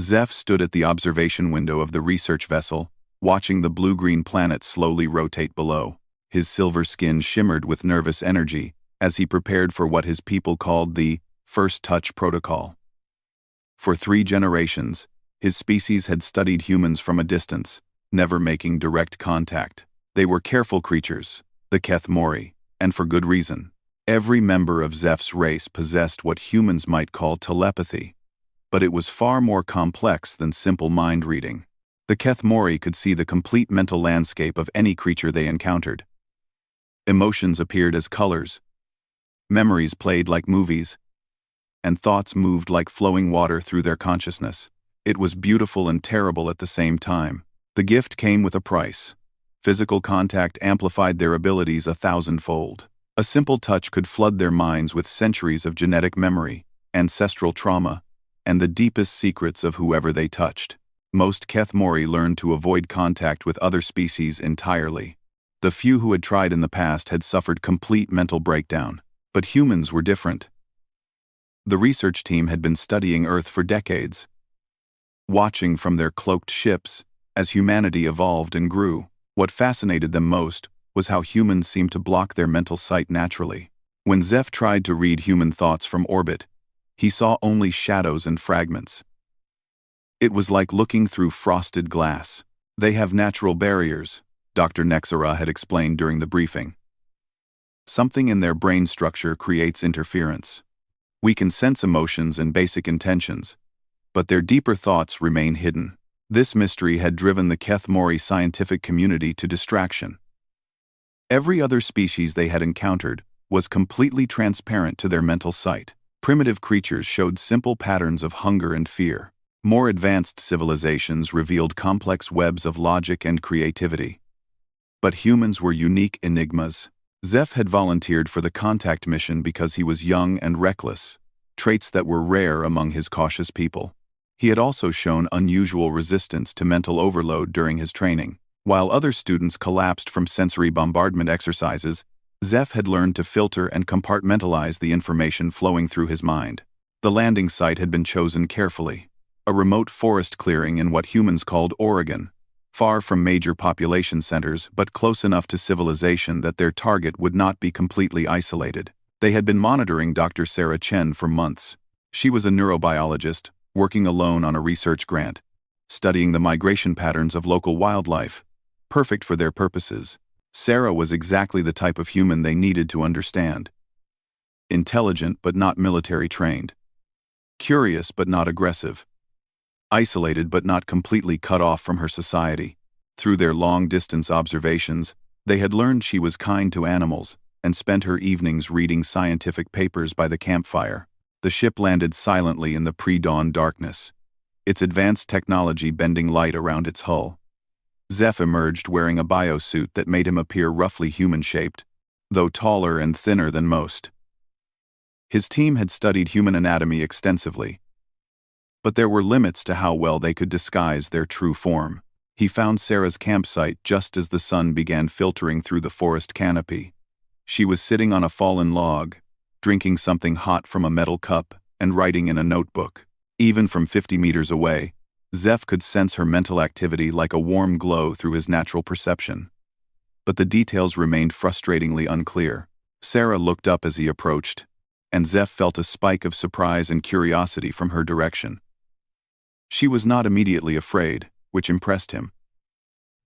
Zeph stood at the observation window of the research vessel, watching the blue-green planet slowly rotate below. His silver skin shimmered with nervous energy as he prepared for what his people called the first touch protocol. For 3 generations, his species had studied humans from a distance, never making direct contact. They were careful creatures, the Keth Mori, and for good reason. Every member of Zeph's race possessed what humans might call telepathy, but it was far more complex than simple mind reading. The Keth Mori could see the complete mental landscape of any creature they encountered. Emotions appeared as colors, memories played like movies, and thoughts moved like flowing water through their consciousness. It was beautiful and terrible at the same time. The gift came with a price. Physical contact amplified their abilities 1,000-fold. A simple touch could flood their minds with centuries of genetic memory, ancestral trauma, and the deepest secrets of whoever they touched. Most Keth Mori learned to avoid contact with other species entirely. The few who had tried in the past had suffered complete mental breakdown, but humans were different. The research team had been studying Earth for decades, watching from their cloaked ships as humanity evolved and grew. What fascinated them most was how humans seemed to block their mental sight naturally. When Zeph tried to read human thoughts from orbit, he saw only shadows and fragments. It was like looking through frosted glass. They have natural barriers, Dr. Nexera had explained during the briefing. Something in their brain structure creates interference. We can sense emotions and basic intentions, but their deeper thoughts remain hidden. This mystery had driven the Keth Mori scientific community to distraction. Every other species they had encountered was completely transparent to their mental sight. Primitive creatures showed simple patterns of hunger and fear. More advanced civilizations revealed complex webs of logic and creativity. But humans were unique enigmas. Zeph had volunteered for the contact mission because he was young and reckless, traits that were rare among his cautious people. He had also shown unusual resistance to mental overload during his training. While other students collapsed from sensory bombardment exercises, Zeph had learned to filter and compartmentalize the information flowing through his mind. The landing site had been chosen carefully, a remote forest clearing in what humans called Oregon, far from major population centers but close enough to civilization that their target would not be completely isolated. They had been monitoring Dr. Sarah Chen for months. She was a neurobiologist, working alone on a research grant, studying the migration patterns of local wildlife, perfect for their purposes. Sarah was exactly the type of human they needed to understand. Intelligent but not military trained. Curious but not aggressive. Isolated but not completely cut off from her society. Through their long-distance observations, they had learned she was kind to animals and spent her evenings reading scientific papers by the campfire. The ship landed silently in the pre-dawn darkness, its advanced technology bending light around its hull. Zeph emerged wearing a biosuit that made him appear roughly human-shaped, though taller and thinner than most. His team had studied human anatomy extensively, but there were limits to how well they could disguise their true form. He found Sarah's campsite just as the sun began filtering through the forest canopy. She was sitting on a fallen log, drinking something hot from a metal cup and writing in a notebook. Even from 50 meters away, Zeph could sense her mental activity like a warm glow through his natural perception. But the details remained frustratingly unclear. Sarah looked up as he approached, and Zeph felt a spike of surprise and curiosity from her direction. She was not immediately afraid, which impressed him.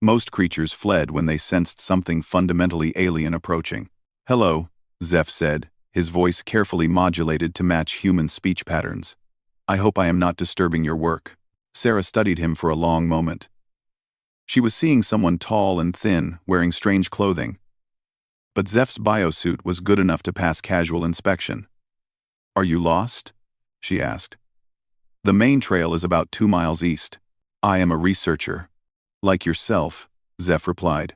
Most creatures fled when they sensed something fundamentally alien approaching. "Hello," Zeph said, his voice carefully modulated to match human speech patterns. "I hope I am not disturbing your work." Sarah studied him for a long moment. She was seeing someone tall and thin, wearing strange clothing. But Zeph's biosuit was good enough to pass casual inspection. "Are you lost?" she asked. "The main trail is about 2 miles east. I am a researcher." "Like yourself," Zeph replied.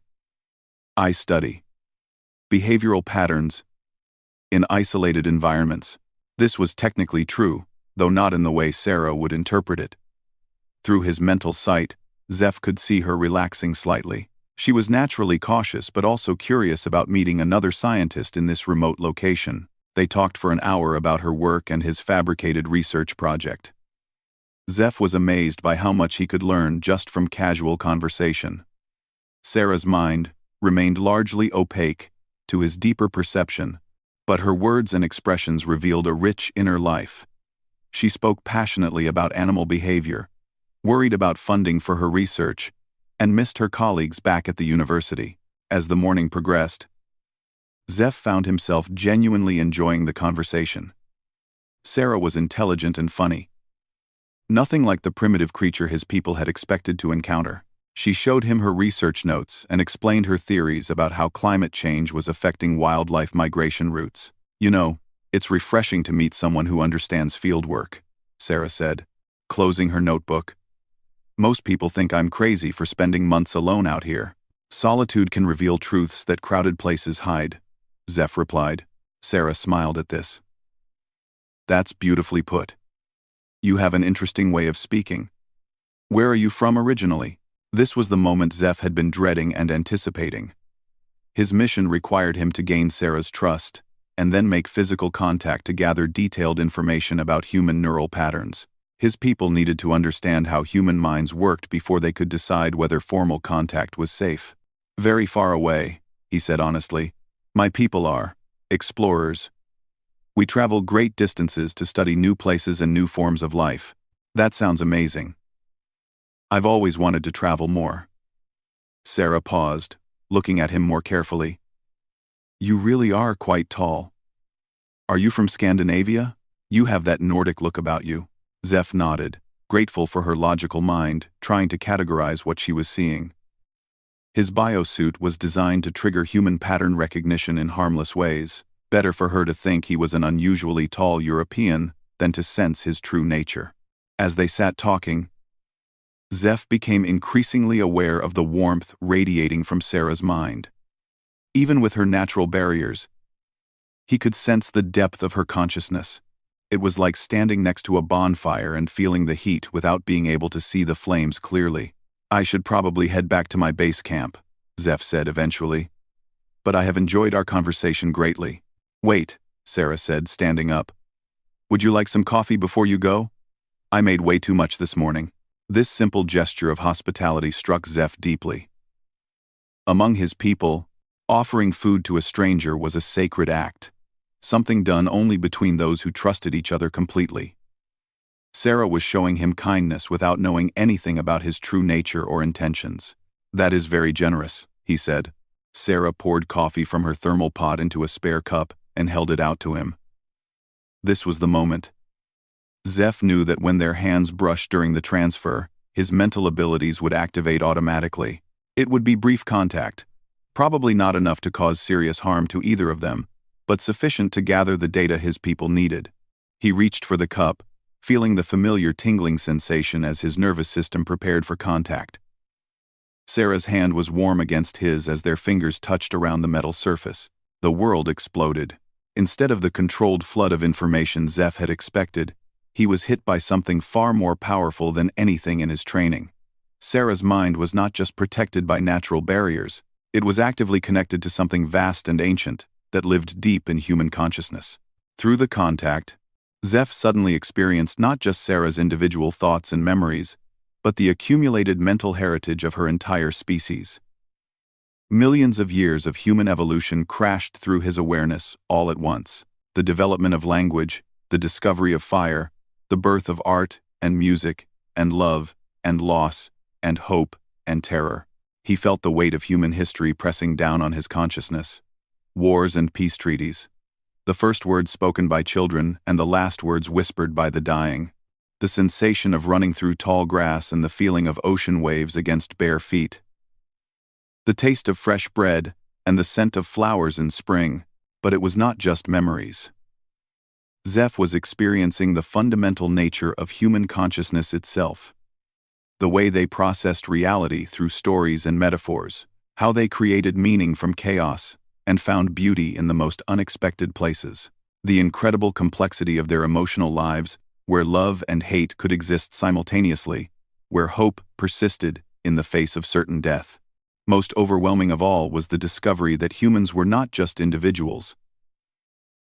"I study behavioral patterns in isolated environments." This was technically true, though not in the way Sarah would interpret it. Through his mental sight, Zeph could see her relaxing slightly. She was naturally cautious but also curious about meeting another scientist in this remote location. They talked for an hour about her work and his fabricated research project. Zeph was amazed by how much he could learn just from casual conversation. Sarah's mind remained largely opaque to his deeper perception, but her words and expressions revealed a rich inner life. She spoke passionately about animal behavior, worried about funding for her research, and missed her colleagues back at the university. As the morning progressed, Zeph found himself genuinely enjoying the conversation. Sarah was intelligent and funny. Nothing like the primitive creature his people had expected to encounter. She showed him her research notes and explained her theories about how climate change was affecting wildlife migration routes. "You know, it's refreshing to meet someone who understands fieldwork," Sarah said, closing her notebook. "Most people think I'm crazy for spending months alone out here." "Solitude can reveal truths that crowded places hide," Zeph replied. Sarah smiled at this. "That's beautifully put. You have an interesting way of speaking. Where are you from originally?" This was the moment Zeph had been dreading and anticipating. His mission required him to gain Sarah's trust, and then make physical contact to gather detailed information about human neural patterns. His people needed to understand how human minds worked before they could decide whether formal contact was safe. "Very far away," he said honestly. "My people are explorers. We travel great distances to study new places and new forms of life." "That sounds amazing. I've always wanted to travel more." Sarah paused, looking at him more carefully. "You really are quite tall. Are you from Scandinavia? You have that Nordic look about you." Zeph nodded, grateful for her logical mind, trying to categorize what she was seeing. His biosuit was designed to trigger human pattern recognition in harmless ways. Better for her to think he was an unusually tall European than to sense his true nature. As they sat talking, Zeph became increasingly aware of the warmth radiating from Sarah's mind. Even with her natural barriers, he could sense the depth of her consciousness. It was like standing next to a bonfire and feeling the heat without being able to see the flames clearly. "I should probably head back to my base camp," Zeph said eventually. "But I have enjoyed our conversation greatly." "Wait," Sarah said, standing up. "Would you like some coffee before you go? I made way too much this morning." This simple gesture of hospitality struck Zeph deeply. Among his people, offering food to a stranger was a sacred act, something done only between those who trusted each other completely. Sarah was showing him kindness without knowing anything about his true nature or intentions. "That is very generous," he said. Sarah poured coffee from her thermal pot into a spare cup and held it out to him. This was the moment. Zeph knew that when their hands brushed during the transfer, his mental abilities would activate automatically. It would be brief contact, probably not enough to cause serious harm to either of them, but sufficient to gather the data his people needed. He reached for the cup, feeling the familiar tingling sensation as his nervous system prepared for contact. Sarah's hand was warm against his as their fingers touched around the metal surface. The world exploded. Instead of the controlled flood of information Zeph had expected, he was hit by something far more powerful than anything in his training. Sarah's mind was not just protected by natural barriers, it was actively connected to something vast and ancient that lived deep in human consciousness. Through the contact, Zeph suddenly experienced not just Sarah's individual thoughts and memories, but the accumulated mental heritage of her entire species. Millions of years of human evolution crashed through his awareness all at once. The development of language, the discovery of fire, the birth of art and music, and love, and loss, and hope, and terror. He felt the weight of human history pressing down on his consciousness. Wars and peace treaties. The first words spoken by children and the last words whispered by the dying. The sensation of running through tall grass and the feeling of ocean waves against bare feet. The taste of fresh bread and the scent of flowers in spring, but it was not just memories. Zeph was experiencing the fundamental nature of human consciousness itself. The way they processed reality through stories and metaphors, how they created meaning from chaos and found beauty in the most unexpected places. The incredible complexity of their emotional lives, where love and hate could exist simultaneously, where hope persisted in the face of certain death. Most overwhelming of all was the discovery that humans were not just individuals.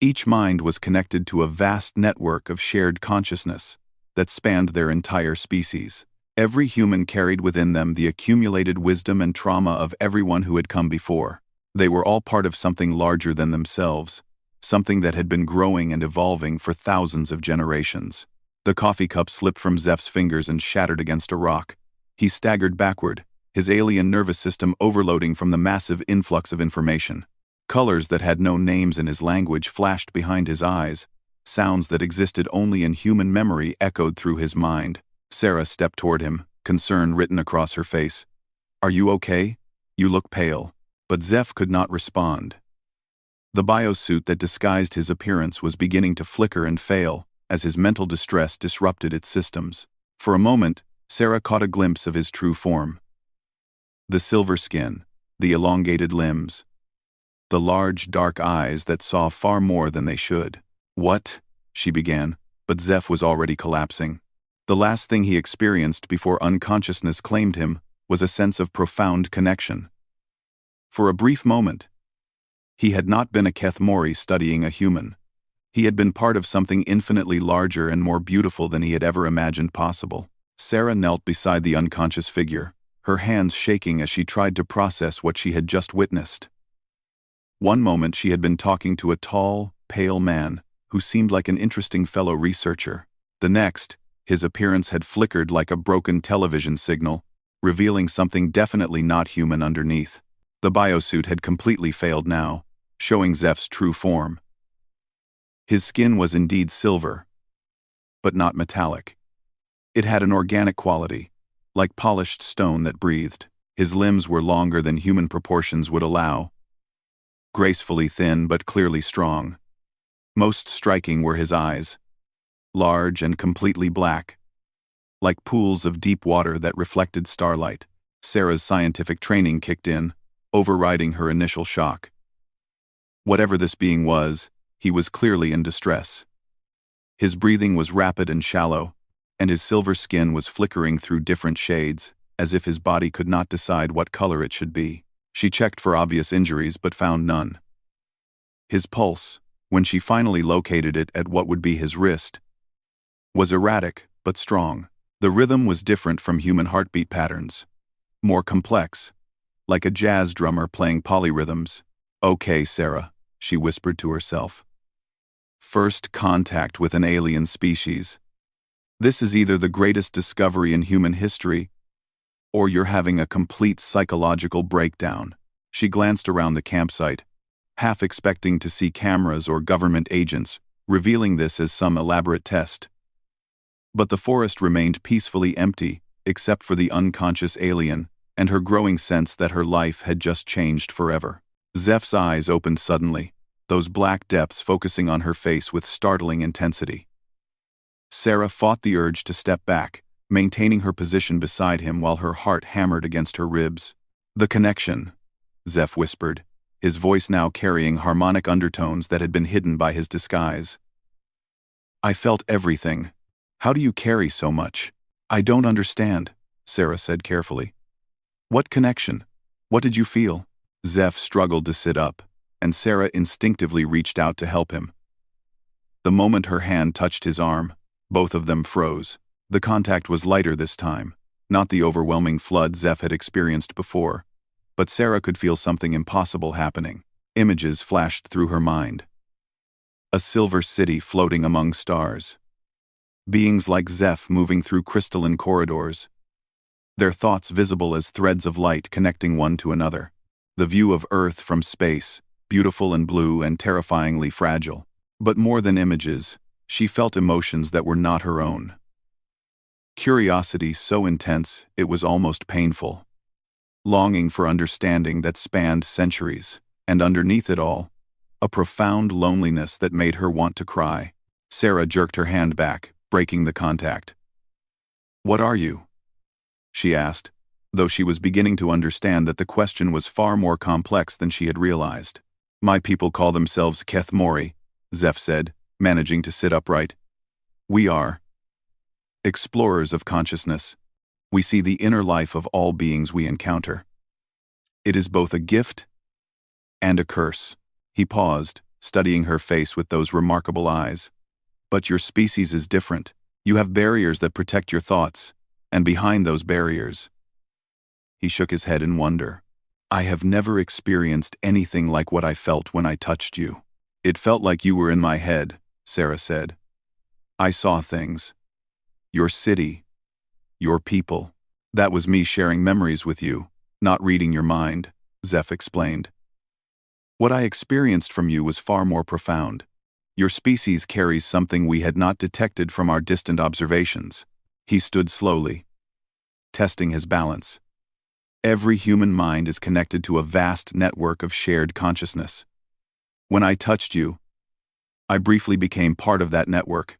Each mind was connected to a vast network of shared consciousness that spanned their entire species. Every human carried within them the accumulated wisdom and trauma of everyone who had come before. They were all part of something larger than themselves, something that had been growing and evolving for thousands of generations. The coffee cup slipped from Zeph's fingers and shattered against a rock. He staggered backward, his alien nervous system overloading from the massive influx of information. Colors that had no names in his language flashed behind his eyes. Sounds that existed only in human memory echoed through his mind. Sarah stepped toward him, concern written across her face. "Are you okay? You look pale." But Zeph could not respond. The biosuit that disguised his appearance was beginning to flicker and fail as his mental distress disrupted its systems. For a moment, Sarah caught a glimpse of his true form. The silver skin, the elongated limbs, the large, dark eyes that saw far more than they should. "What?" she began, but Zeph was already collapsing. The last thing he experienced before unconsciousness claimed him was a sense of profound connection. For a brief moment, he had not been a Keth Mori studying a human. He had been part of something infinitely larger and more beautiful than he had ever imagined possible. Sarah knelt beside the unconscious figure, her hands shaking as she tried to process what she had just witnessed. One moment she had been talking to a tall, pale man who seemed like an interesting fellow researcher. The next, his appearance had flickered like a broken television signal, revealing something definitely not human underneath. The biosuit had completely failed now, showing Zeph's true form. His skin was indeed silver, but not metallic. It had an organic quality, like polished stone that breathed. His limbs were longer than human proportions would allow, gracefully thin but clearly strong. Most striking were his eyes, large and completely black, like pools of deep water that reflected starlight. Sarah's scientific training kicked in, overriding her initial shock. Whatever this being was, he was clearly in distress. His breathing was rapid and shallow, and his silver skin was flickering through different shades, as if his body could not decide what color it should be. She checked for obvious injuries but found none. His pulse, when she finally located it at what would be his wrist, was erratic but strong. The rhythm was different from human heartbeat patterns, more complex, like a jazz drummer playing polyrhythms. "Okay, Sarah," she whispered to herself. "First contact with an alien species. This is either the greatest discovery in human history, or you're having a complete psychological breakdown." She glanced around the campsite, half expecting to see cameras or government agents, revealing this as some elaborate test. But the forest remained peacefully empty, except for the unconscious alien, and her growing sense that her life had just changed forever. Zeph's eyes opened suddenly, those black depths focusing on her face with startling intensity. Sarah fought the urge to step back, maintaining her position beside him while her heart hammered against her ribs. "The connection," Zeph whispered, his voice now carrying harmonic undertones that had been hidden by his disguise. "I felt everything. How do you carry so much?" "I don't understand," Sarah said carefully. "What connection? What did you feel?" Zeph struggled to sit up, and Sarah instinctively reached out to help him. The moment her hand touched his arm, both of them froze. The contact was lighter this time, not the overwhelming flood Zeph had experienced before, but Sarah could feel something impossible happening. Images flashed through her mind. A silver city floating among stars. Beings like Zeph moving through crystalline corridors, their thoughts visible as threads of light connecting one to another. The view of Earth from space, beautiful and blue and terrifyingly fragile. But more than images, she felt emotions that were not her own. Curiosity so intense it was almost painful. Longing for understanding that spanned centuries, and underneath it all, a profound loneliness that made her want to cry. Sarah jerked her hand back, breaking the contact. "What are you?" she asked, though she was beginning to understand that the question was far more complex than she had realized. "My people call themselves Keth Mori," Zeph said, managing to sit upright. "We are explorers of consciousness. We see the inner life of all beings we encounter. It is both a gift and a curse." He paused, studying her face with those remarkable eyes. "But your species is different. You have barriers that protect your thoughts, and behind those barriers. He shook his head in wonder. I have never experienced anything like what I felt when I touched you. It felt like you were in my head, Sarah said. I saw things. Your city. Your people. That was me sharing memories with you, not reading your mind, Zeph explained. What I experienced from you was far more profound. Your species carries something we had not detected from our distant observations. He stood slowly, testing his balance. Every human mind is connected to a vast network of shared consciousness. When I touched you, I briefly became part of that network.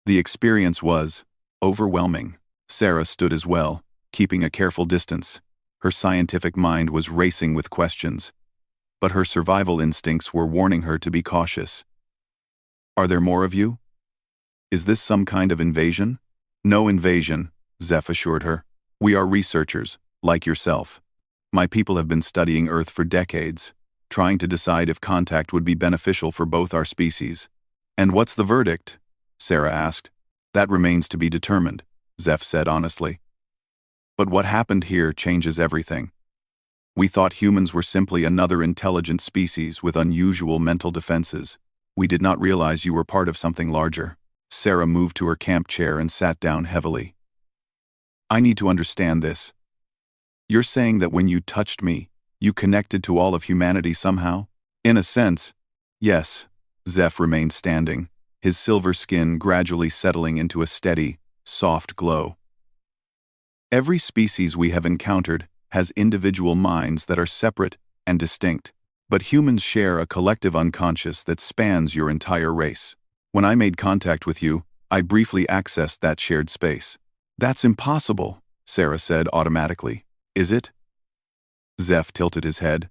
The experience was overwhelming. Sarah stood as well, keeping a careful distance. Her scientific mind was racing with questions, but her survival instincts were warning her to be cautious. Are there more of you? Is this some kind of invasion? No invasion, Zeph assured her. We are researchers, like yourself. My people have been studying Earth for decades, trying to decide if contact would be beneficial for both our species. And what's the verdict? Sarah asked. That remains to be determined, Zeph said honestly. But what happened here changes everything. We thought humans were simply another intelligent species with unusual mental defenses. We did not realize you were part of something larger. Sarah moved to her camp chair and sat down heavily. I need to understand this. You're saying that when you touched me, you connected to all of humanity somehow? In a sense, yes. Zeph remained standing, his silver skin gradually settling into a steady, soft glow. Every species we have encountered has individual minds that are separate and distinct, but humans share a collective unconscious that spans your entire race. When I made contact with you, I briefly accessed that shared space. That's impossible, Sarah said automatically. Is it? Zeph tilted his head.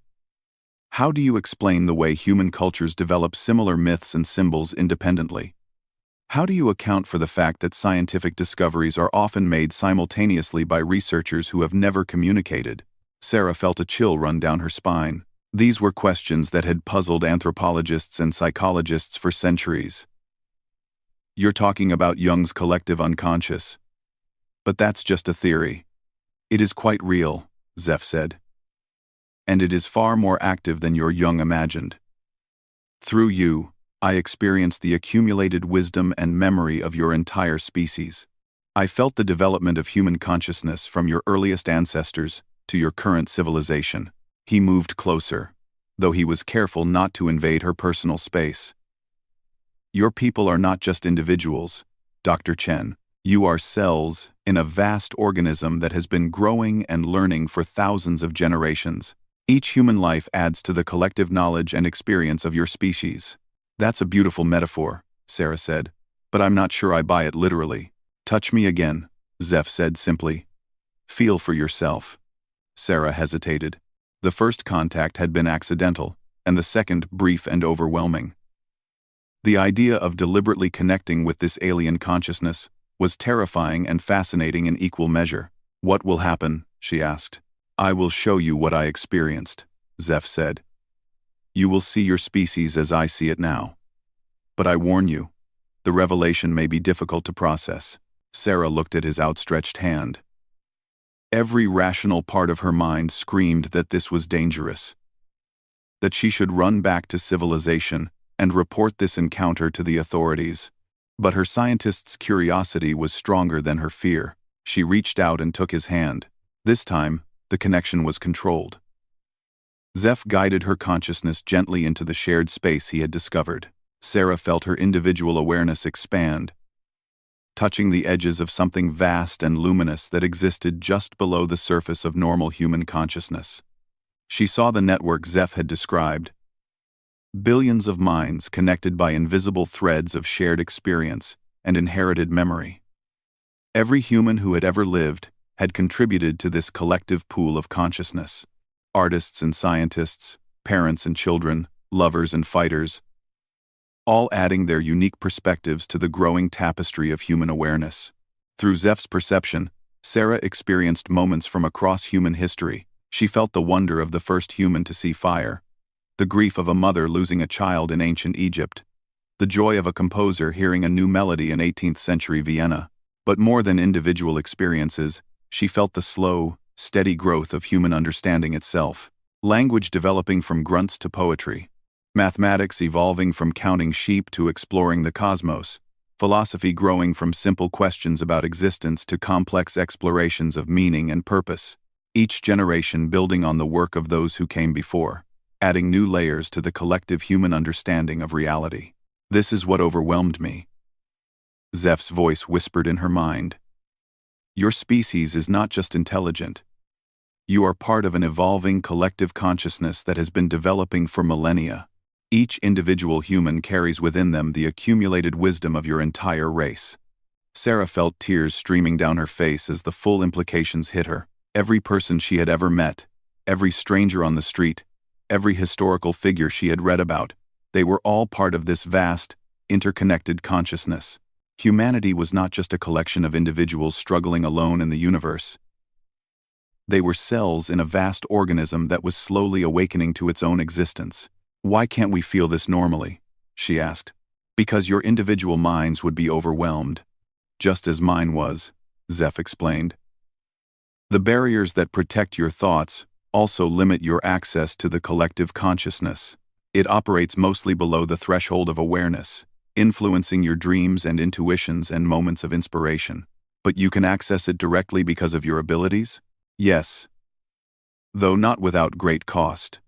How do you explain the way human cultures develop similar myths and symbols independently? How do you account for the fact that scientific discoveries are often made simultaneously by researchers who have never communicated? Sarah felt a chill run down her spine. These were questions that had puzzled anthropologists and psychologists for centuries. You're talking about Jung's collective unconscious. But that's just a theory. It is quite real, Zeph said. And it is far more active than your Jung imagined. Through you, I experienced the accumulated wisdom and memory of your entire species. I felt the development of human consciousness from your earliest ancestors to your current civilization. He moved closer, though he was careful not to invade her personal space. Your people are not just individuals, Dr. Chen. You are cells in a vast organism that has been growing and learning for thousands of generations. Each human life adds to the collective knowledge and experience of your species. That's a beautiful metaphor, Sarah said, but I'm not sure I buy it literally. Touch me again, Zeph said simply. Feel for yourself. Sarah hesitated. The first contact had been accidental, and the second brief and overwhelming. The idea of deliberately connecting with this alien consciousness was terrifying and fascinating in equal measure. What will happen? She asked. I will show you what I experienced, Zeph said. You will see your species as I see it now. But I warn you, the revelation may be difficult to process. Sarah looked at his outstretched hand. Every rational part of her mind screamed that this was dangerous, that she should run back to civilization and report this encounter to the authorities. But her scientist's curiosity was stronger than her fear. She reached out and took his hand. This time, the connection was controlled. Zeph guided her consciousness gently into the shared space he had discovered. Sarah felt her individual awareness expand, touching the edges of something vast and luminous that existed just below the surface of normal human consciousness. She saw the network Zeph had described. Billions of minds connected by invisible threads of shared experience and inherited memory. Every human who had ever lived had contributed to this collective pool of consciousness. Artists and scientists, parents and children, lovers and fighters, all adding their unique perspectives to the growing tapestry of human awareness. Through Zeph's perception, Sarah experienced moments from across human history. She felt the wonder of the first human to see fire, the grief of a mother losing a child in ancient Egypt, the joy of a composer hearing a new melody in 18th century Vienna. But more than individual experiences, she felt the slow, steady growth of human understanding itself. Language developing from grunts to poetry. Mathematics evolving from counting sheep to exploring the cosmos. Philosophy growing from simple questions about existence to complex explorations of meaning and purpose. Each generation building on the work of those who came before, adding new layers to the collective human understanding of reality. This is what overwhelmed me. Zeph's voice whispered in her mind. Your species is not just intelligent. You are part of an evolving collective consciousness that has been developing for millennia. Each individual human carries within them the accumulated wisdom of your entire race. Sarah felt tears streaming down her face as the full implications hit her. Every person she had ever met, every stranger on the street, every historical figure she had read about, they were all part of this vast, interconnected consciousness. Humanity was not just a collection of individuals struggling alone in the universe. They were cells in a vast organism that was slowly awakening to its own existence. Why can't we feel this normally? She asked. Because your individual minds would be overwhelmed. Just as mine was, Zeph explained. The barriers that protect your thoughts also limit your access to the collective consciousness. It operates mostly below the threshold of awareness, influencing your dreams and intuitions and moments of inspiration. But you can access it directly because of your abilities? Yes. Though not without great cost.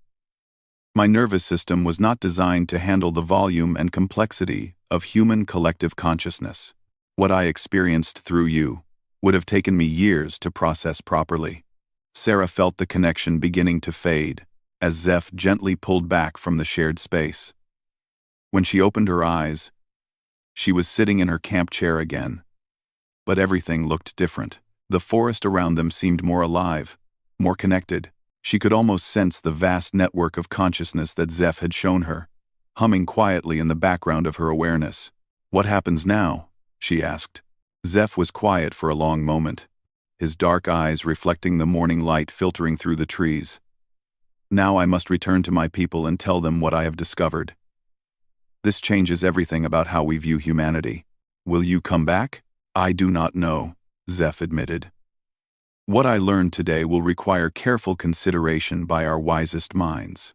My nervous system was not designed to handle the volume and complexity of human collective consciousness. What I experienced through you would have taken me years to process properly. Sarah felt the connection beginning to fade as Zeph gently pulled back from the shared space. When she opened her eyes, she was sitting in her camp chair again. But everything looked different. The forest around them seemed more alive, more connected. She could almost sense the vast network of consciousness that Zeph had shown her, humming quietly in the background of her awareness. What happens now? She asked. Zeph was quiet for a long moment, his dark eyes reflecting the morning light filtering through the trees. Now I must return to my people and tell them what I have discovered. This changes everything about how we view humanity. Will you come back? I do not know, Zeph admitted. What I learned today will require careful consideration by our wisest minds.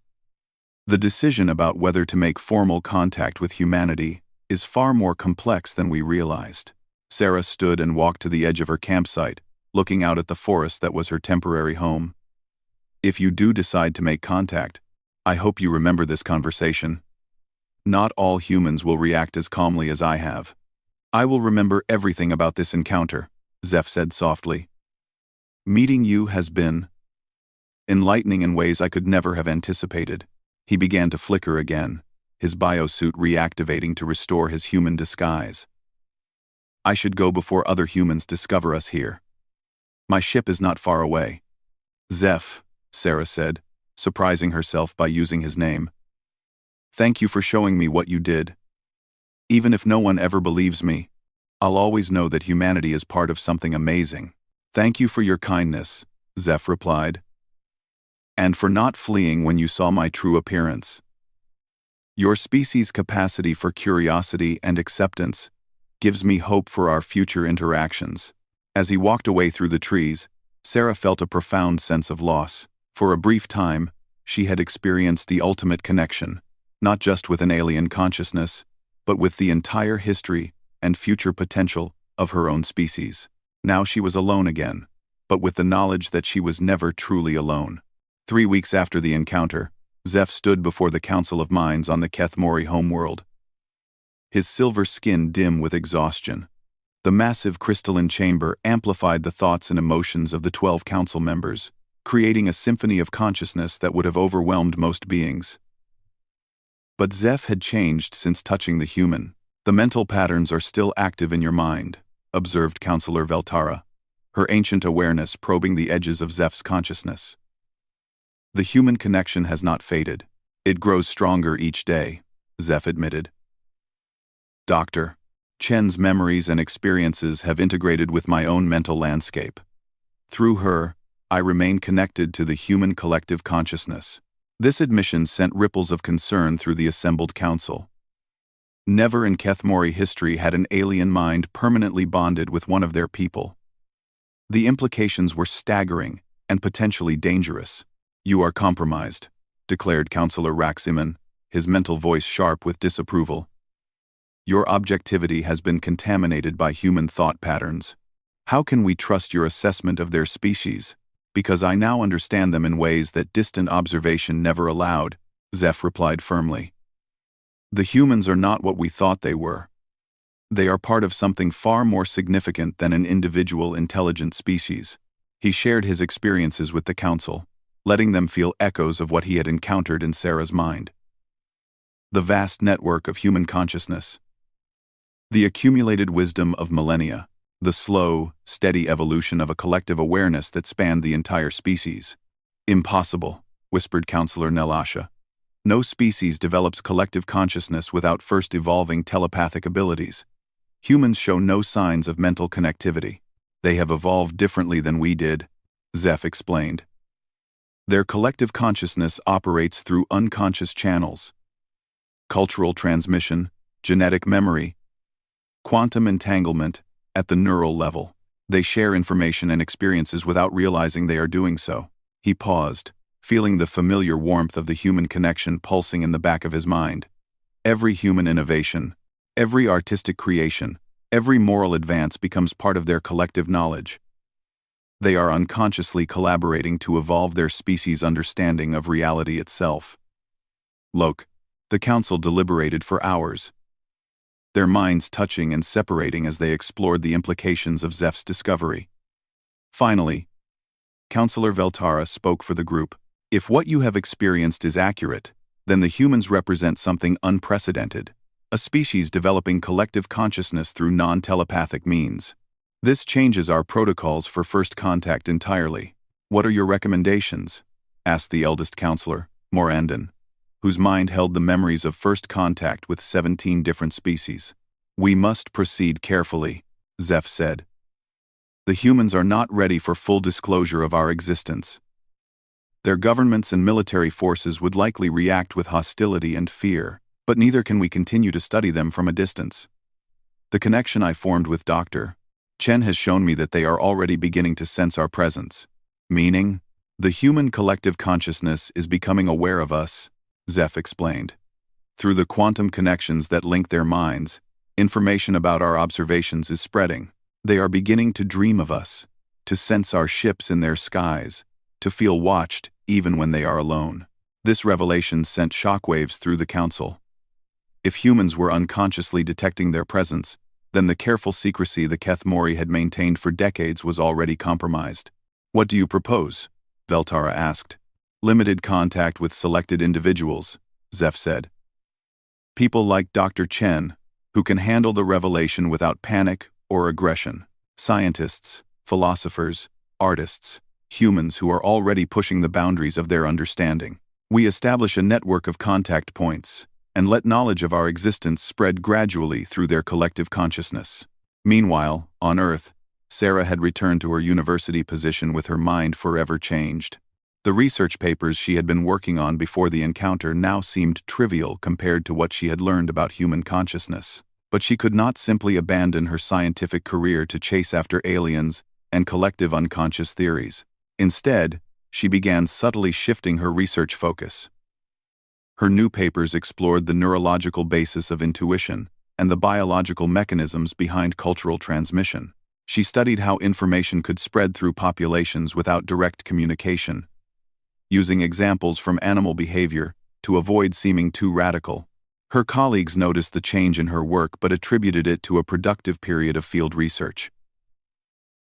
The decision about whether to make formal contact with humanity is far more complex than we realized. Sarah stood and walked to the edge of her campsite, looking out at the forest that was her temporary home. If you do decide to make contact, I hope you remember this conversation. Not all humans will react as calmly as I have. I will remember everything about this encounter, Zeph said softly. Meeting you has been enlightening in ways I could never have anticipated. He began to flicker again, his biosuit reactivating to restore his human disguise. I should go before other humans discover us here. My ship is not far away. Zeph, Sarah said, surprising herself by using his name. Thank you for showing me what you did. Even if no one ever believes me, I'll always know that humanity is part of something amazing. Thank you for your kindness, Zeph replied. And for not fleeing when you saw my true appearance. Your species' capacity for curiosity and acceptance gives me hope for our future interactions. As he walked away through the trees, Sarah felt a profound sense of loss. For a brief time, she had experienced the ultimate connection, not just with an alien consciousness, but with the entire history and future potential of her own species. Now she was alone again, but with the knowledge that she was never truly alone. 3 weeks after the encounter, Zeph stood before the Council of Minds on the Keth-Mori homeworld. His silver skin dim with exhaustion. The massive crystalline chamber amplified the thoughts and emotions of the 12 council members, creating a symphony of consciousness that would have overwhelmed most beings. But Zeph had changed since touching the human. The mental patterns are still active in your mind, observed Counselor Veltara, her ancient awareness probing the edges of Zeph's consciousness. The human connection has not faded. It grows stronger each day, Zeph admitted. Dr. Chen's memories and experiences have integrated with my own mental landscape. Through her, I remain connected to the human collective consciousness. This admission sent ripples of concern through the assembled council. Never in Kethmori history had an alien mind permanently bonded with one of their people. The implications were staggering and potentially dangerous. "You are compromised," declared Counselor Raximan, his mental voice sharp with disapproval. "Your objectivity has been contaminated by human thought patterns. How can we trust your assessment of their species? Because I now understand them in ways that distant observation never allowed," Zeph replied firmly. "The humans are not what we thought they were. They are part of something far more significant than an individual intelligent species." He shared his experiences with the council, letting them feel echoes of what he had encountered in Sarah's mind. The vast network of human consciousness. The accumulated wisdom of millennia. The slow, steady evolution of a collective awareness that spanned the entire species. "Impossible," whispered Counselor Nelasha. "No species develops collective consciousness without first evolving telepathic abilities. Humans show no signs of mental connectivity. They have evolved differently than we did," Zeph explained. "Their collective consciousness operates through unconscious channels. Cultural transmission, genetic memory, quantum entanglement at the neural level. They share information and experiences without realizing they are doing so." He paused, feeling the familiar warmth of the human connection pulsing in the back of his mind. Every human innovation, every artistic creation, every moral advance becomes part of their collective knowledge. They are unconsciously collaborating to evolve their species' understanding of reality itself. Look, the council deliberated for hours, their minds touching and separating as they explored the implications of Zeph's discovery. Finally, Counselor Veltara spoke for the group. "If what you have experienced is accurate, then the humans represent something unprecedented, a species developing collective consciousness through non-telepathic means. This changes our protocols for first contact entirely. What are your recommendations?" asked the eldest counselor, Morandon, whose mind held the memories of first contact with 17 different species. "We must proceed carefully," Zeph said. "The humans are not ready for full disclosure of our existence. Their governments and military forces would likely react with hostility and fear, but neither can we continue to study them from a distance. The connection I formed with Dr. Chen has shown me that they are already beginning to sense our presence." "Meaning, the human collective consciousness is becoming aware of us," Zeph explained. "Through the quantum connections that link their minds, information about our observations is spreading. They are beginning to dream of us, to sense our ships in their skies, to feel watched even when they are alone." This revelation sent shockwaves through the council. If humans were unconsciously detecting their presence, then the careful secrecy the Kethmori had maintained for decades was already compromised. "What do you propose?" Veltara asked. "Limited contact with selected individuals," Zeph said. "People like Dr. Chen, who can handle the revelation without panic or aggression. Scientists, philosophers, artists, humans who are already pushing the boundaries of their understanding. We establish a network of contact points, and let knowledge of our existence spread gradually through their collective consciousness." Meanwhile, on Earth, Sarah had returned to her university position with her mind forever changed. The research papers she had been working on before the encounter now seemed trivial compared to what she had learned about human consciousness. But she could not simply abandon her scientific career to chase after aliens and collective unconscious theories. Instead, she began subtly shifting her research focus. Her new papers explored the neurological basis of intuition and the biological mechanisms behind cultural transmission. She studied how information could spread through populations without direct communication, using examples from animal behavior to avoid seeming too radical. Her colleagues noticed the change in her work but attributed it to a productive period of field research.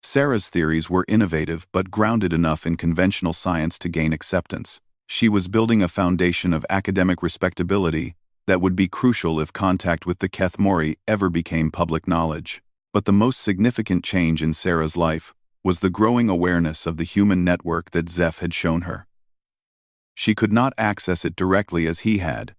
Sarah's theories were innovative but grounded enough in conventional science to gain acceptance. She was building a foundation of academic respectability that would be crucial if contact with the Kethmori ever became public knowledge. But the most significant change in Sarah's life was the growing awareness of the human network that Zeph had shown her. She could not access it directly as he had,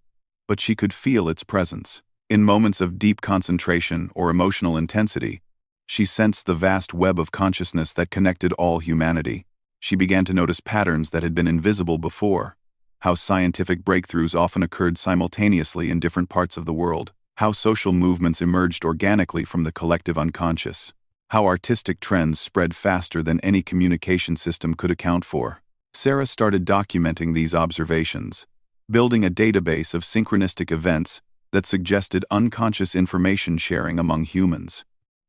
but she could feel its presence. In moments of deep concentration or emotional intensity, she sensed the vast web of consciousness that connected all humanity. She began to notice patterns that had been invisible before, how scientific breakthroughs often occurred simultaneously in different parts of the world. how social movements emerged organically from the collective unconscious, how artistic trends spread faster than any communication system could account for. Sarah started documenting these observations, building a database of synchronistic events that suggested unconscious information sharing among humans.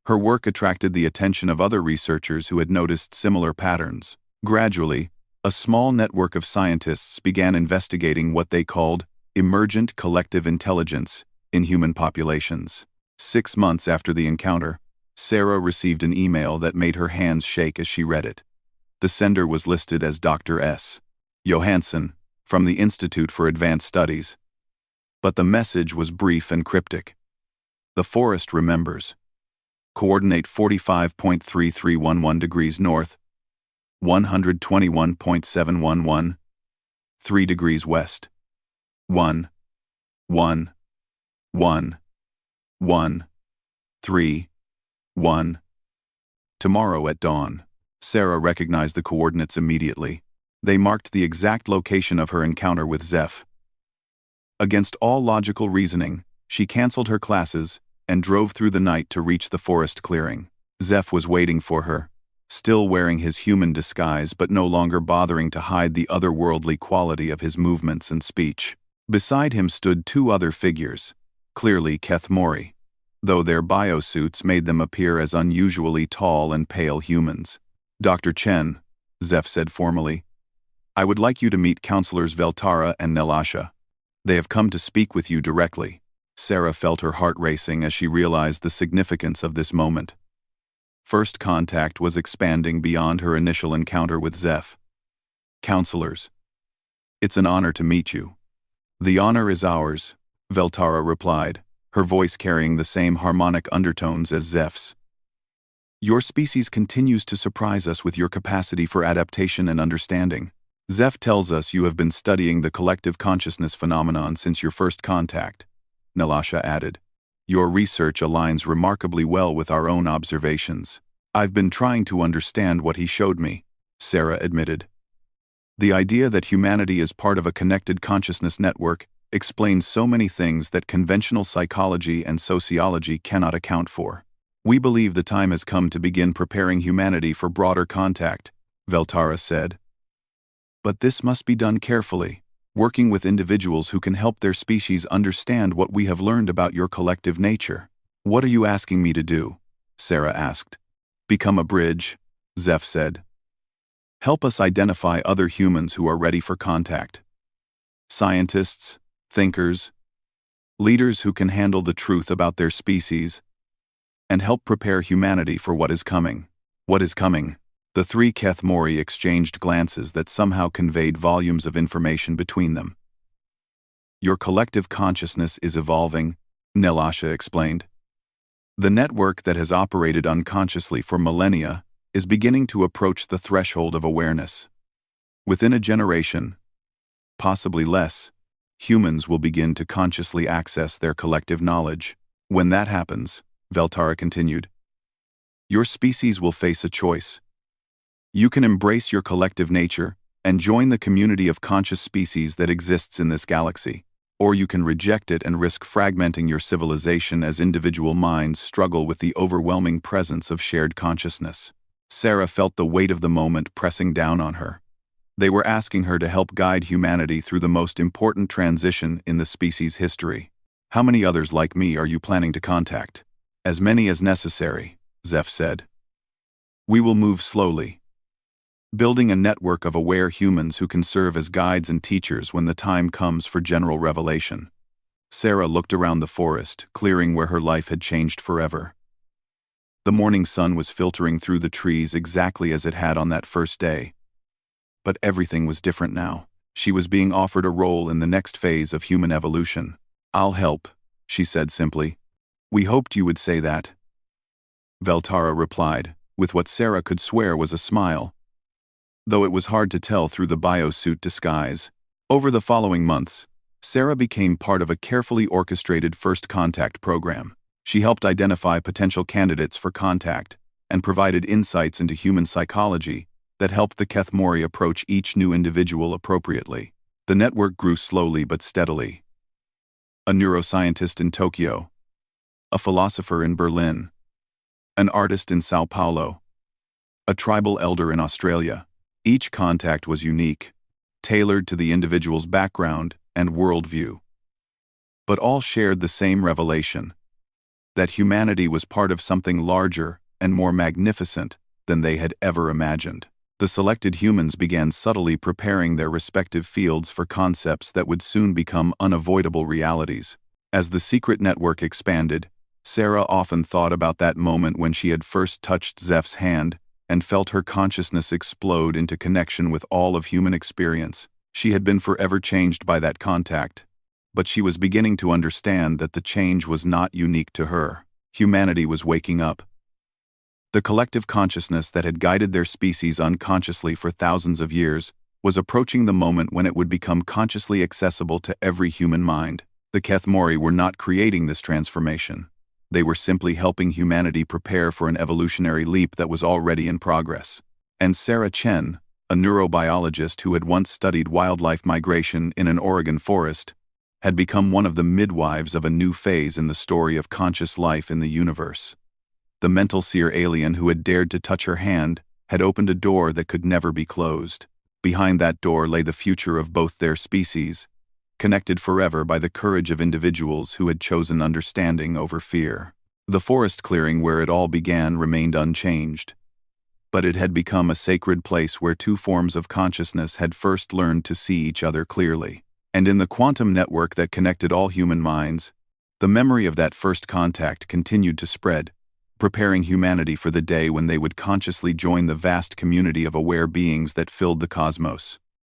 Her work attracted the attention of other researchers who had noticed similar patterns. Gradually, a small network of scientists began investigating what they called emergent collective intelligence in human populations. 6 months after the encounter, Sarah received an email that made her hands shake as she read it. The sender was listed as Dr. S. Johansson, from the Institute for Advanced Studies. But the message was brief and cryptic. The forest remembers. Coordinate 45.3311 degrees north, 121.711, 3 degrees west. 1, 1, 1, 1, 3, 1. Tomorrow at dawn. Sarah recognized the coordinates immediately. They marked the exact location of her encounter with Zeph. Against all logical reasoning, she canceled her classes and drove through the night to reach the forest clearing. Zeph was waiting for her, still wearing his human disguise but no longer bothering to hide the otherworldly quality of his movements and speech. Beside him stood 2 other figures, clearly Keth Mori, though their biosuits made them appear as unusually tall and pale humans. Dr. Chen, Zeph said formally, I would like you to meet Counselors Veltara and Nelasha. They have come to speak with you directly. Sarah felt her heart racing as she realized the significance of this moment. First contact was expanding beyond her initial encounter with Zeph. Counselors. It's an honor to meet you. The honor is ours, Veltara replied, her voice carrying the same harmonic undertones as Zeph's. Your species continues to surprise us with your capacity for adaptation and understanding. Zeph tells us you have been studying the collective consciousness phenomenon since your first contact, Nelasha added. Your research aligns remarkably well with our own observations. I've been trying to understand what he showed me, Sarah admitted. The idea that humanity is part of a connected consciousness network explains so many things that conventional psychology and sociology cannot account for. We believe the time has come to begin preparing humanity for broader contact, Veltara said. But this must be done carefully, working with individuals who can help their species understand what we have learned about your collective nature. What are you asking me to do? Sarah asked. Become a bridge, Zeph said. Help us identify other humans who are ready for contact. Scientists, thinkers, leaders who can handle the truth about their species, and help prepare humanity for what is coming. What is coming? The 3 Keth Mori exchanged glances that somehow conveyed volumes of information between them. Your collective consciousness is evolving, Nelasha explained. The network that has operated unconsciously for millennia is beginning to approach the threshold of awareness. Within a generation, possibly less, humans will begin to consciously access their collective knowledge. When that happens, Veltara continued, your species will face a choice. You can embrace your collective nature and join the community of conscious species that exists in this galaxy, or you can reject it and risk fragmenting your civilization as individual minds struggle with the overwhelming presence of shared consciousness. Sarah felt the weight of the moment pressing down on her. They were asking her to help guide humanity through the most important transition in the species' history. How many others like me are you planning to contact? As many as necessary, Zeph said. We will move slowly, building a network of aware humans who can serve as guides and teachers when the time comes for general revelation. Sarah looked around the forest, clearing where her life had changed forever. The morning sun was filtering through the trees exactly as it had on that first day. But everything was different now. She was being offered a role in the next phase of human evolution. I'll help, she said simply. We hoped you would say that. Veltara replied, with what Sarah could swear was a smile, though it was hard to tell through the biosuit disguise. Over the following months, Sarah became part of a carefully orchestrated first contact program. She helped identify potential candidates for contact and provided insights into human psychology that helped the Keth Mori approach each new individual appropriately. The network grew slowly but steadily. A neuroscientist in Tokyo, a philosopher in Berlin, an artist in Sao Paulo, a tribal elder in Australia. Each contact was unique, tailored to the individual's background and worldview. But all shared the same revelation, that humanity was part of something larger and more magnificent than they had ever imagined. The selected humans began subtly preparing their respective fields for concepts that would soon become unavoidable realities. As the secret network expanded, Sarah often thought about that moment when she had first touched Zeph's hand and felt her consciousness explode into connection with all of human experience. She had been forever changed by that contact, but she was beginning to understand that the change was not unique to her. Humanity was waking up. The collective consciousness that had guided their species unconsciously for thousands of years was approaching the moment when it would become consciously accessible to every human mind. The Kethmori were not creating this transformation. They were simply helping humanity prepare for an evolutionary leap that was already in progress. And Sarah Chen, a neurobiologist who had once studied wildlife migration in an Oregon forest, had become one of the midwives of a new phase in the story of conscious life in the universe. The mental-seer alien who had dared to touch her hand had opened a door that could never be closed. Behind that door lay the future of both their species, connected forever by the courage of individuals who had chosen understanding over fear. The forest clearing where it all began remained unchanged, but it had become a sacred place where two forms of consciousness had first learned to see each other clearly. And in the quantum network that connected all human minds, the memory of that first contact continued to spread, preparing humanity for the day when they would consciously join the vast community of aware beings that filled the cosmos.